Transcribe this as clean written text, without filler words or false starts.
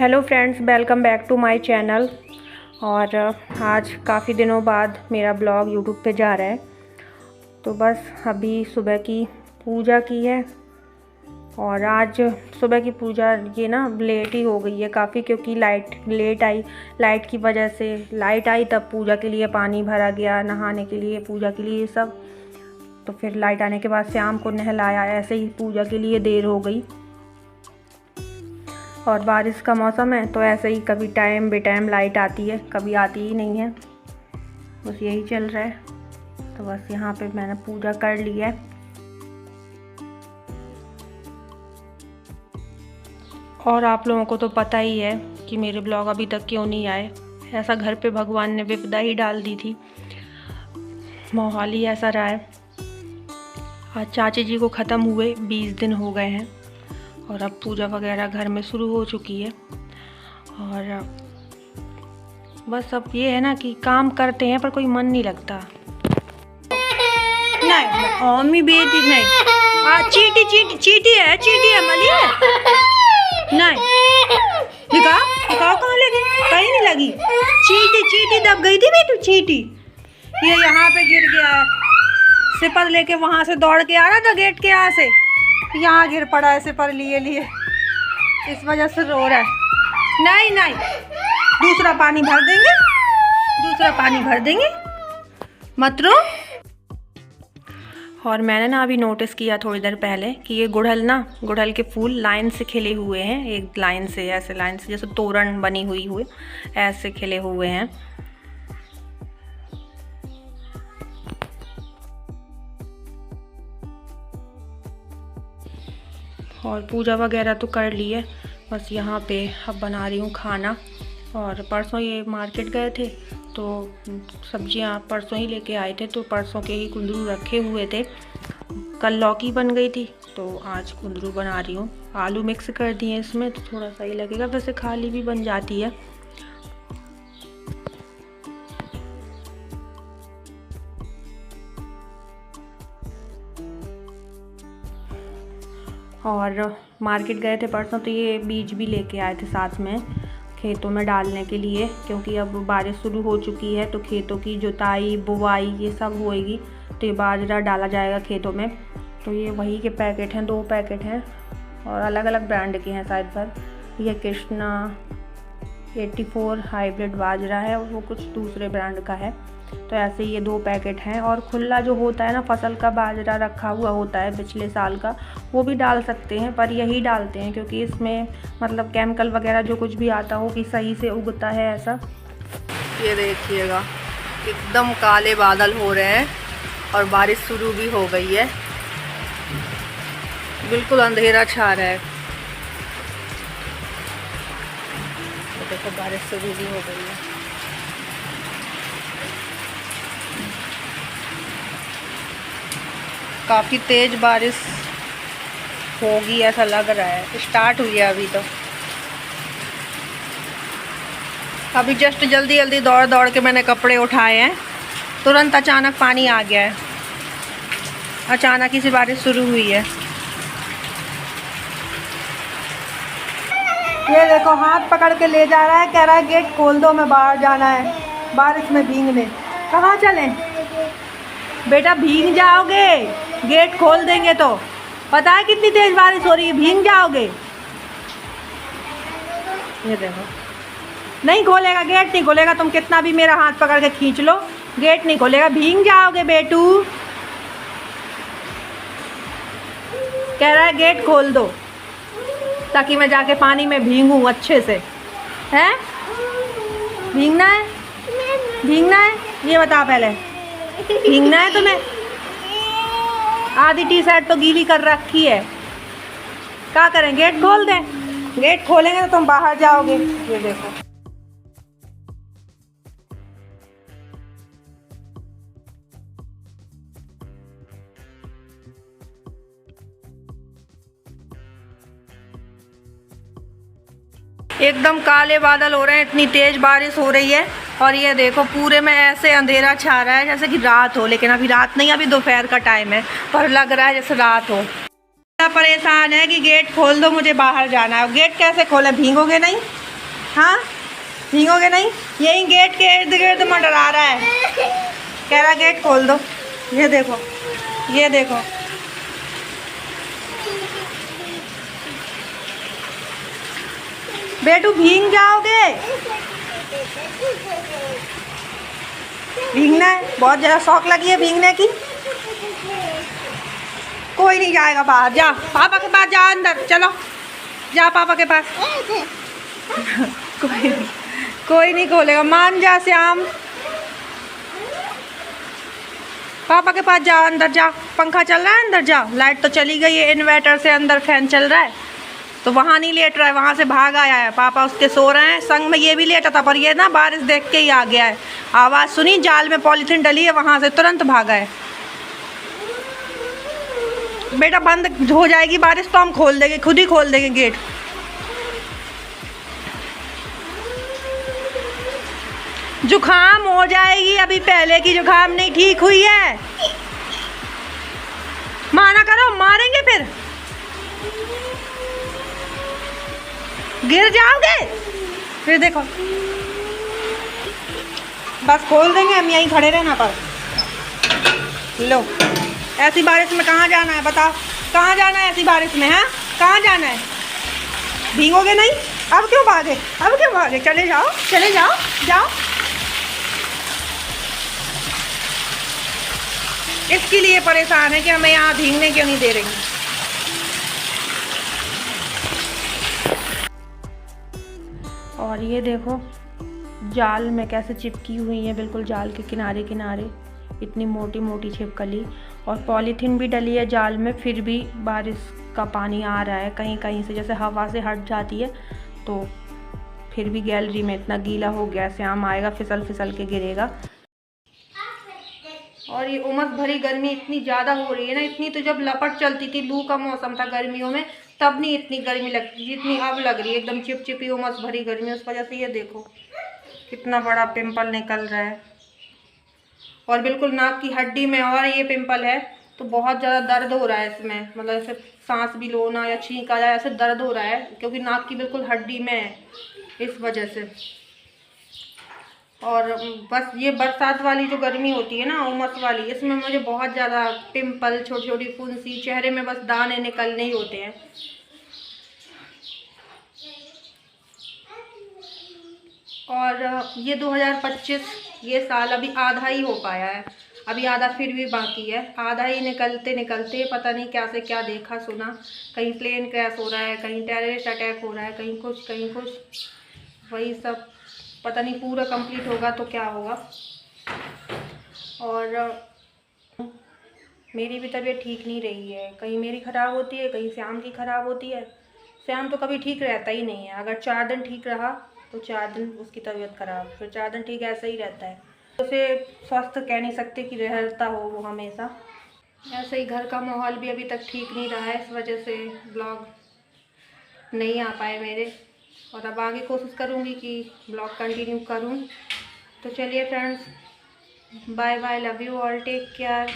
Hello friends, welcome back to my channel. और आज काफ़ी दिनों बाद मेरा ब्लॉग यूट्यूब पे जा रहा है। तो बस अभी सुबह की पूजा की है और आज सुबह की पूजा ये ना लेट ही हो गई है काफ़ी, क्योंकि लाइट लेट आई। लाइट की वजह से लाइट आई तब पूजा के लिए पानी भरा गया, नहाने के लिए, पूजा के लिए सब। तो फिर लाइट आने के बाद शाम को नहलाया, ऐसे ही पूजा के लिए देर हो गई। और बारिश का मौसम है तो ऐसे ही कभी टाइम बेटाइम लाइट आती है, कभी आती ही नहीं है। बस यही चल रहा है। तो बस यहाँ पे मैंने पूजा कर ली है। और आप लोगों को तो पता ही है कि मेरे ब्लॉग अभी तक क्यों नहीं आए। ऐसा घर पे भगवान ने विपदा ही डाल दी थी, माहौल ही ऐसा रहा है। आज चाची जी को ख़त्म हुए 20 दिन हो गए हैं और अब पूजा वगैरह घर में शुरू हो चुकी है। और बस अब ये है ना कि काम करते हैं पर कोई मन नहीं लगता। नहीं मम्मी बेटी नहीं, चीटी चीटी चीटी है मली है। नहीं दिखाओ कहाँ लगी, कहीं नहीं लगी। चीटी दब गई थी बेटू, चीटी ये यहाँ पे गिर गया है। सिपर लेके वहाँ से दौड़ के आ रहा था गेट के यहाँ से, यहाँ गिर पड़ा है सिपर लिए, इस वजह से रो रहा है। नहीं दूसरा पानी भर देंगे, मत रो। और मैंने ना अभी नोटिस किया थोड़ी देर पहले कि ये गुड़हल के फूल लाइन से खिले हुए हैं। एक लाइन से ऐसे जैसे तोरण बनी हुई ऐसे खिले हुए हैं। और पूजा वगैरह तो कर ली है, बस यहाँ पे अब बना रही हूँ खाना। और परसों ये मार्केट गए थे तो सब्जियाँ परसों ही लेके आए थे, तो परसों के ही कुंदरू रखे हुए थे। कल लौकी बन गई थी तो आज कुंदरू बना रही हूँ। आलू मिक्स कर दिए इसमें तो थोड़ा सही लगेगा, वैसे खाली भी बन जाती है। और मार्केट गए थे परसों तो ये बीज भी लेके आए थे साथ में खेतों में डालने के लिए, क्योंकि अब बारिश शुरू हो चुकी है तो खेतों की जुताई बुआई ये सब होएगी, तो ये बाजरा डाला जाएगा खेतों में। तो ये वही के पैकेट हैं, 2 पैकेट हैं और अलग अलग ब्रांड के हैं शायद। पर ये कृष्णा 84 हाइब्रिड बाजरा है और वो कुछ दूसरे ब्रांड का है। तो ऐसे ये 2 पैकेट हैं। और खुला जो होता है ना फसल का बाजरा रखा हुआ होता है पिछले साल का, वो भी डाल सकते हैं, पर यही डालते हैं क्योंकि इसमें मतलब केमिकल वगैरह जो कुछ भी आता हो कि सही से उगता है ऐसा। ये देखिएगा एकदम काले बादल हो रहे हैं और बारिश शुरू भी हो गई है, बिल्कुल अंधेरा छा रहा है। तो देखो बारिश शुरू भी हो गई है। काफ़ी तेज़ बारिश होगी ऐसा लग रहा है, स्टार्ट हुई है अभी। तो अभी जस्ट जल्दी दौड़ के मैंने कपड़े उठाए हैं, तुरंत अचानक पानी आ गया है, अचानक ही से बारिश शुरू हुई है। ये देखो हाथ पकड़ के ले जा रहा है, कह रहा है गेट खोल दो, मैं बाहर जाना है बारिश में भीगने। कहाँ चलें बेटा, भीग जाओगे, गेट खोल देंगे तो। पता है कितनी तेज बारिश हो रही है, भीग जाओगे। ये देखो नहीं खोलेगा, गेट नहीं खोलेगा, तुम कितना भी मेरा हाथ पकड़ के खींच लो, गेट नहीं खोलेगा, भीग जाओगे बेटू। कह रहा है गेट खोल दो ताकि मैं जाके पानी में भीगूं अच्छे से। हैं भीगना है ये बता पहले, भीगना है तुम्हें? आधी टी शर्ट तो गीली कर रखी है, क्या करें? गेट खोल दें? गेट खोलेंगे तो तुम बाहर जाओगे। ये देखो एकदम काले बादल हो रहे हैं, इतनी तेज बारिश हो रही है। और ये देखो पूरे में ऐसे अंधेरा छा रहा है जैसे कि रात हो, लेकिन अभी रात नहीं, अभी दोपहर का टाइम है, पर लग रहा है जैसे रात हो। परेशान है कि गेट खोल दो, मुझे बाहर जाना है। गेट कैसे खोले, भीगोगे नहीं? हाँ भीगोगे नहीं? यही गेट के इर्द गिर्द मंडरा रहा है, कह रहा गेट खोल दो। ये देखो, ये देखो, बेटू भीग जाओगे। भीगना है, बहुत ज़्यादा शौक लगी है भीगने की। कोई नहीं जाएगा बाहर, जा पापा के पास, जा अंदर चलो, जा पापा के पास। कोई नहीं खोलेगा, मान जा श्याम, पापा के पास जा, अंदर जा। पंखा चल रहा है, अंदर जा। लाइट तो चली गई है, इन्वर्टर से अंदर फैन चल रहा है, तो वहाँ नहीं लेट रहा है, वहाँ से भाग आया है। पापा उसके सो रहे हैं, संग में ये भी लेटा था, पर ये ना बारिश देख के ही आ गया है। आवाज़ सुनी, जाल में पॉलीथीन डली है, वहाँ से तुरंत भागा है। बेटा बंद हो जाएगी बारिश तो हम खोल देंगे, खुद ही खोल देंगे गेट। जुकाम हो जाएगी, अभी पहले की जुकाम नहीं ठीक हुई है। माना करो, मारेंगे फिर, गिर जाओगे फिर। देखो बस खोल देंगे हम, यहीं खड़े रहना पर। लो, ऐसी बारिश में कहाँ जाना है बताओ, कहाँ जाना है ऐसी बारिश में? हाँ कहाँ जाना है? भीगोगे नहीं? अब क्यों भागे, अब क्यों भागे? चले जाओ, चले जाओ, जाओ। इसके लिए परेशान है कि हमें यहाँ भीगने क्यों नहीं दे रही। और ये देखो जाल में कैसे चिपकी हुई है, बिल्कुल जाल के किनारे किनारे इतनी मोटी मोटी छिपकली। और पॉलीथीन भी डली है जाल में, फिर भी बारिश का पानी आ रहा है कहीं कहीं से, जैसे हवा से हट जाती है तो फिर भी गैलरी में इतना गीला हो गया। श्याम आएगा, फिसल फिसल के गिरेगा। और ये उमस भरी गर्मी इतनी ज़्यादा हो रही है ना, इतनी तो जब लपट चलती थी, लू का मौसम था गर्मियों में, तब नहीं इतनी गर्मी लगती जितनी अब लग रही है, एकदम चिपचिपी उमस भरी गर्मी। उस वजह से ये देखो कितना बड़ा पिंपल निकल रहा है, और बिल्कुल नाक की हड्डी में। और ये पिंपल है तो बहुत ज़्यादा दर्द हो रहा है इसमें, मतलब ऐसे सांस भी लोना या छींक आ जाए, ऐसे दर्द हो रहा है, क्योंकि नाक की बिल्कुल हड्डी में है, इस वजह से। और बस ये बरसात वाली जो गर्मी होती है ना, उमस वाली, इसमें मुझे बहुत ज़्यादा पिंपल, छोटी छोटी फुंसी, चेहरे में बस दाने निकलने ही होते हैं। और ये 2025 ये साल अभी आधा ही हो पाया है, अभी आधा फिर भी बाकी है। आधा ही निकलते निकलते पता नहीं क्या से क्या देखा सुना, कहीं प्लेन क्रैश हो रहा है, कहीं टेररिस्ट अटैक हो रहा है, कहीं कुछ कहीं कुछ, वही सब पता नहीं पूरा कंप्लीट होगा तो क्या होगा। और मेरी भी तबीयत ठीक नहीं रही है, कहीं मेरी ख़राब होती है, कहीं श्याम की ख़राब होती है। श्याम तो कभी ठीक रहता ही नहीं है, अगर 4 दिन ठीक रहा तो 4 दिन उसकी तबीयत ख़राब, फिर 4 दिन ठीक ऐसा ही रहता है। उसे स्वस्थ कह नहीं सकते कि रहता हो वो हमेशा। ऐसे ही घर का माहौल भी अभी तक ठीक नहीं रहा है, इस वजह से ब्लॉग नहीं आ पाए मेरे। और अब आगे कोशिश करूँगी कि ब्लॉग कंटिन्यू करूँ। तो चलिए friends, bye bye, love you all, take care.